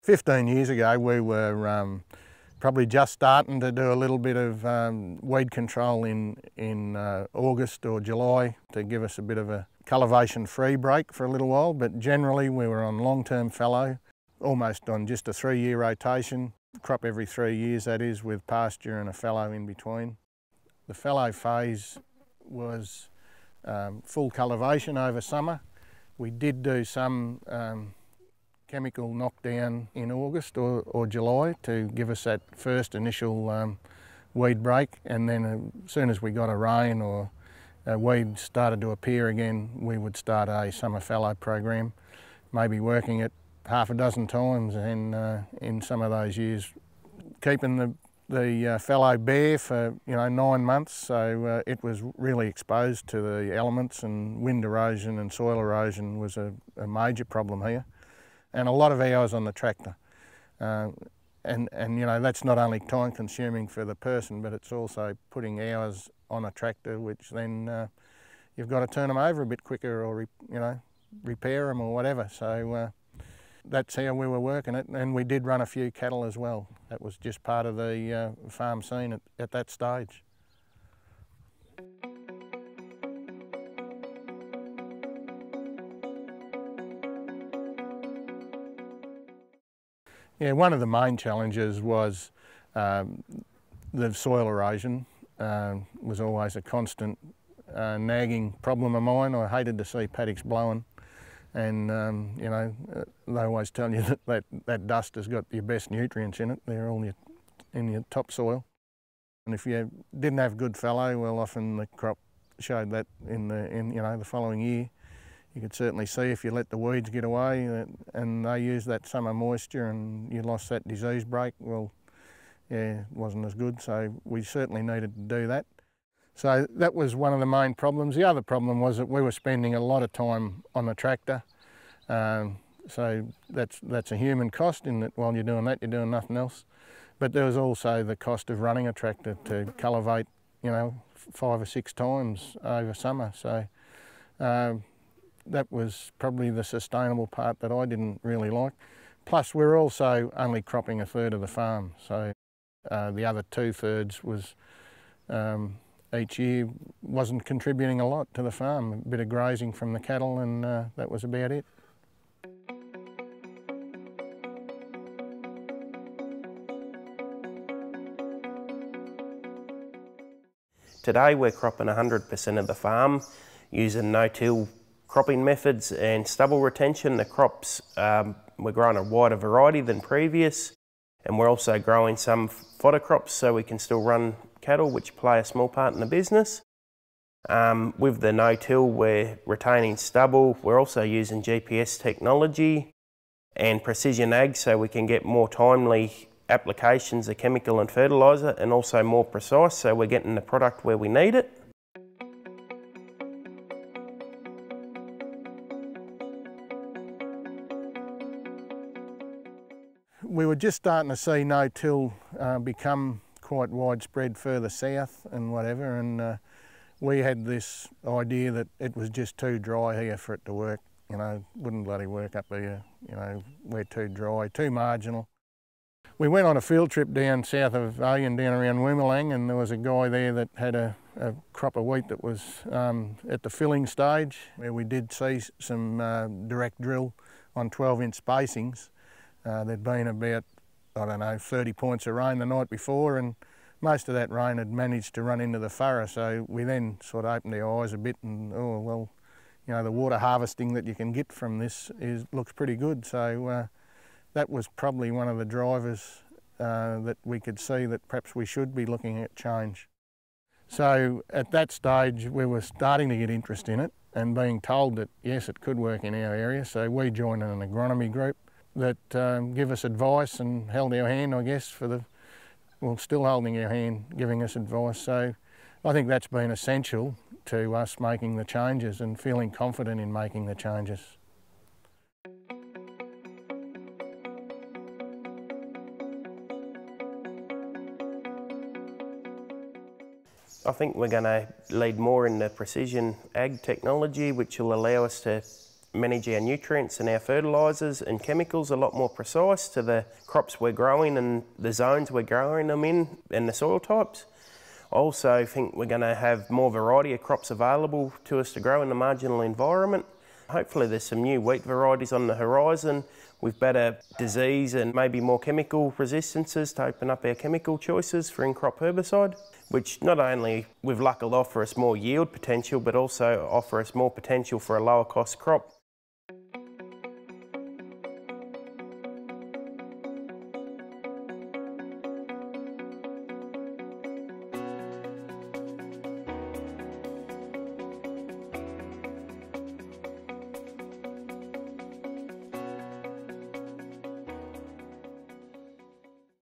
"15 years ago we were probably just starting to do a little bit of weed control in August or July to give us a bit of a cultivation free break for a little while, but generally we were on long-term fallow, almost on just a 3-year rotation, crop every 3 years that is, with pasture and a fallow in between. The fallow phase was full cultivation over summer. We did do some chemical knockdown in August or July to give us that first initial weed break, and then as soon as we got a rain or a weed started to appear again, we would start a summer fallow program, maybe working it half a dozen times, and in some of those years keeping the fallow bare for 9 months, so it was really exposed to the elements, and wind erosion and soil erosion was a major problem here. And a lot of hours on the tractor. And that's not only time consuming for the person, but it's also putting hours on a tractor, which then you've got to turn them over a bit quicker, or repair them or whatever. So that's how we were working it, and we did run a few cattle as well. That was just part of the farm scene at that stage. Yeah, one of the main challenges was the soil erosion. Was always a constant nagging problem of mine. I hated to see paddocks blowing, and they always tell you that dust has got your best nutrients in it. They're all in your topsoil. And if you didn't have good fallow, well, often the crop showed that in the following year. You could certainly see if you let the weeds get away and they used that summer moisture and you lost that disease break, well, yeah, it wasn't as good, so we certainly needed to do that. So that was one of the main problems. The other problem was that we were spending a lot of time on the tractor, so that's a human cost in that while you're doing that, you're doing nothing else. But there was also the cost of running a tractor to cultivate, 5 or 6 times over summer. So that was probably the sustainable part that I didn't really like. Plus we're also only cropping 1/3 of the farm, so the other 2/3 was each year wasn't contributing a lot to the farm. A bit of grazing from the cattle, and that was about it. Today we're cropping 100% of the farm using no-till cropping methods and stubble retention. The crops, we're growing a wider variety than previous, and we're also growing some fodder crops so we can still run cattle, which play a small part in the business. With the no-till, we're retaining stubble. We're also using GPS technology and precision ag so we can get more timely applications of chemical and fertiliser, and also more precise so we're getting the product where we need it. We were just starting to see no-till become quite widespread further south and whatever, and we had this idea that it was just too dry here for it to work. Wouldn't bloody work up here. We're too dry, too marginal. We went on a field trip down south of Alien, down around Woomerlang, and there was a guy there that had a crop of wheat that was at the filling stage, where we did see some direct drill on 12-inch spacings. There'd been about, 30 points of rain the night before, and most of that rain had managed to run into the furrow, so we then sort of opened our eyes a bit and, you know, the water harvesting that you can get from this looks pretty good. So that was probably one of the drivers that we could see that perhaps we should be looking at change. So at that stage we were starting to get interest in it and being told that yes, it could work in our area. So we joined an agronomy group that give us advice and held our hand, I guess, still holding our hand, giving us advice. So I think that's been essential to us making the changes and feeling confident in making the changes. I think we're going to lead more in the precision ag technology, which will allow us to manage our nutrients and our fertilisers and chemicals a lot more precise to the crops we're growing and the zones we're growing them in and the soil types. I also think we're going to have more variety of crops available to us to grow in the marginal environment. Hopefully there's some new wheat varieties on the horizon with better disease and maybe more chemical resistances to open up our chemical choices for in-crop herbicide, which not only with luck will offer us more yield potential but also offer us more potential for a lower cost crop.